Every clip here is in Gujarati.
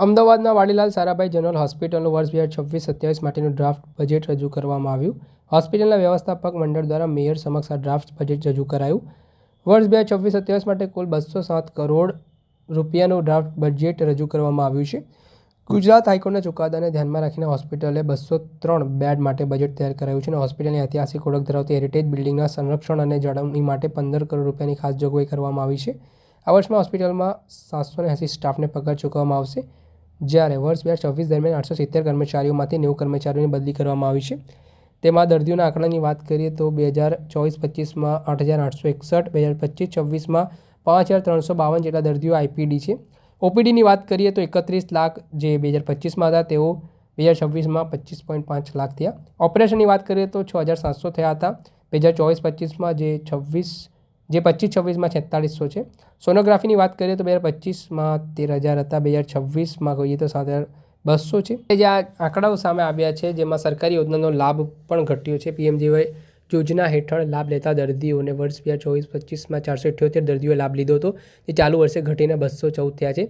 અમદાવાદના વાડીલાલ સારાભાઈ જનરલ હોસ્પિટલનું વર્ષ 2026-27 માટેનું ડ્રાફ્ટ બજેટ રજૂ કરવામાં આવ્યું. હોસ્પિટલના વ્યવસ્થાપક મંડળ દ્વારા મેયર સમક્ષ આ ડ્રાફ્ટ બજેટ રજૂ કરાયું. વર્ષ 2026-27 માટે કુલ 207 કરોડ રૂપિયાનું ડ્રાફ્ટ બજેટ રજૂ કરવામાં આવ્યું છે. ગુજરાત હાઈકોર્ટના ચુકાદાને ધ્યાનમાં રાખીને હોસ્પિટલે 203 બેડ માટે બજેટ તૈયાર કરાયું છે અને હોસ્પિટલની ઐતિહાસિક ઓળખ ધરાવતી હેરિટેજ બિલ્ડિંગના સંરક્ષણ અને જાળવણી માટે 15 કરોડ રૂપિયાની ખાસ જોગવાઈ કરવામાં આવી છે. આ વર્ષમાં હોસ્પિટલમાં 780 સ્ટાફને પગાર ચૂકવવામાં આવશે, જ્યારે વર્ષ 2024 દરમિયાન 870 કર્મચારીઓમાંથી 90 કર્મચારીઓની બદલી કરવામાં આવી છે. તેમાં દર્દીઓના આંકડાની વાત કરીએ તો 2024-25માં 8,861, 2025-26માં 5,352 જેટલા દર્દીઓ આઈપીડી છે. ઓપીડીની વાત કરીએ તો 31 લાખ જે 2025માં હતા તેઓ 2026માં 25.5 લાખ થયા. ઓપરેશનની વાત કરીએ તો 6,700 થયા હતા 2024-25માં, જે 25-26માં 4600 છે. સોનોગ્રાફીની વાત કરીએ તો 2025માં 13,000 હતા, 2026માં કહીએ તો 7,200 છે. જે આ આંકડાઓ સામે આવ્યા છે, જેમાં સરકારી યોજનાનો લાભ પણ ઘટ્યો છે. પીએમજેવાય યોજના હેઠળ લાભ લેતા દર્દીઓને વર્ષ 2024-25માં 478 દર્દીઓએ લાભ લીધો હતો, જે ચાલુ વર્ષે ઘટીને 214 થયા છે.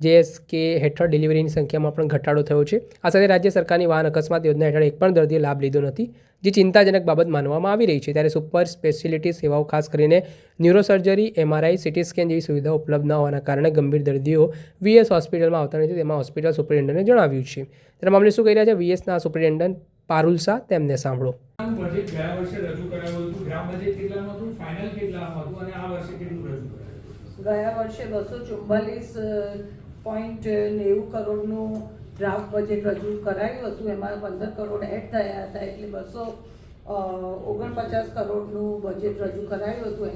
જેએસકે હેઠળ ડિલિવરીની સંખ્યામાં પણ ઘટાડો થયો છે. આ સાથે રાજ્ય સરકારની વાહન અકસ્માત યોજના હેઠળ એક પણ દર્દીએ લાભ લીધો નથી, જે ચિંતાજનક બાબત માનવામાં આવી રહી છે. ત્યારે સુપર સ્પેશિયાલિટી સેવાઓ, ખાસ કરીને ન્યુરોસર્જરી, એમઆરઆઈ, સીટી સ્કેન જેવી સુવિધાઓ ઉપલબ્ધ ન હોવાના કારણે ગંભીર દર્દીઓ વીએસ હોસ્પિટલમાં આવતા નથી, તેમાં હોસ્પિટલ સુપરિન્ટેન્ડન્ટે જણાવ્યું છે. તેના મામલે શું કહી રહ્યા છે વીએસના સુપરિન્ટેન્ડન્ટ પારુલ શાહ, તેમને સાંભળો. બજેટ ગયા વર્ષે રજૂ કરાયું હતું, ડ્રાફ્ટ બજેટ કેટલાનું હતું, ફાઇનલ કેટલાનું હતું અને આ વર્ષે કેટલું રજૂ કરાયું? ગયા વર્ષે 244.90 કરોડનું ડ્રાફ્ટ બજેટ રજૂ કરાયું હતું. એમાં 15 કરોડ એડ થયા હતા, એટલે 249 કરોડનું બજેટ રજૂ કરાયું હતું.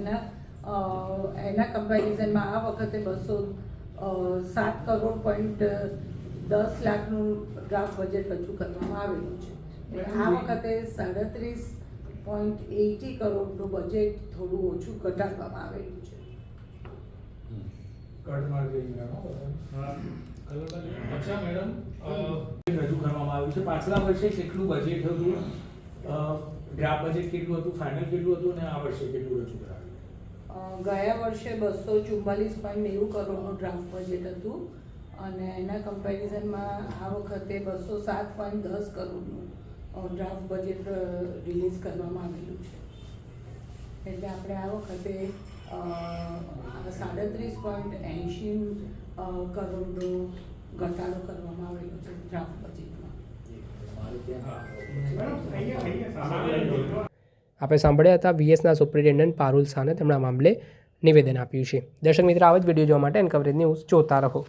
એના કમ્પેરિઝનમાં આ વખતે 207 કરોડ .10 લાખનું ડ્રાફ્ટ બજેટ રજૂ કરવામાં આવેલું છે. આ વખતે 37.80 કરોડનું બજેટ થોડું ઓછું ઘટાડવામાં આવેલું છે. અચ્છા મેડમ, રજૂ કરવામાં આવ્યું છે. પાછલા વર્ષે કેટલું બજેટ હતું, ડ્રાફ્ટ બજેટ કેટલું હતું, ફાઇનલ કેટલું હતું અને આ વર્ષે કેટલું રજૂ કરાયું? ગયા વર્ષે 244.90 કરોડનું ડ્રાફ્ટ બજેટ હતું અને એના કમ્પેરિઝનમાં આ વખતે 207.10 કરોડનું ડ્રાફ્ટ બજેટ રિલીઝ કરવામાં આવેલું છે. એટલે આપણે આ વખતે 37.80 કરોડનો ઘટાડો કરવામાં આવેલો છે ડ્રાફ્ટ બજેટમાં. આપણે સાંભળ્યા હતા વીએસના સુપરિન્ટેન્ડન્ટ પારુલ શાહને તેમના મામલે નિવેદન આપ્યું છે. દર્શક મિત્રો, આવા જ વિડીયો જોવા માટે એનકવરેજ ન્યૂઝ જોતા રહો.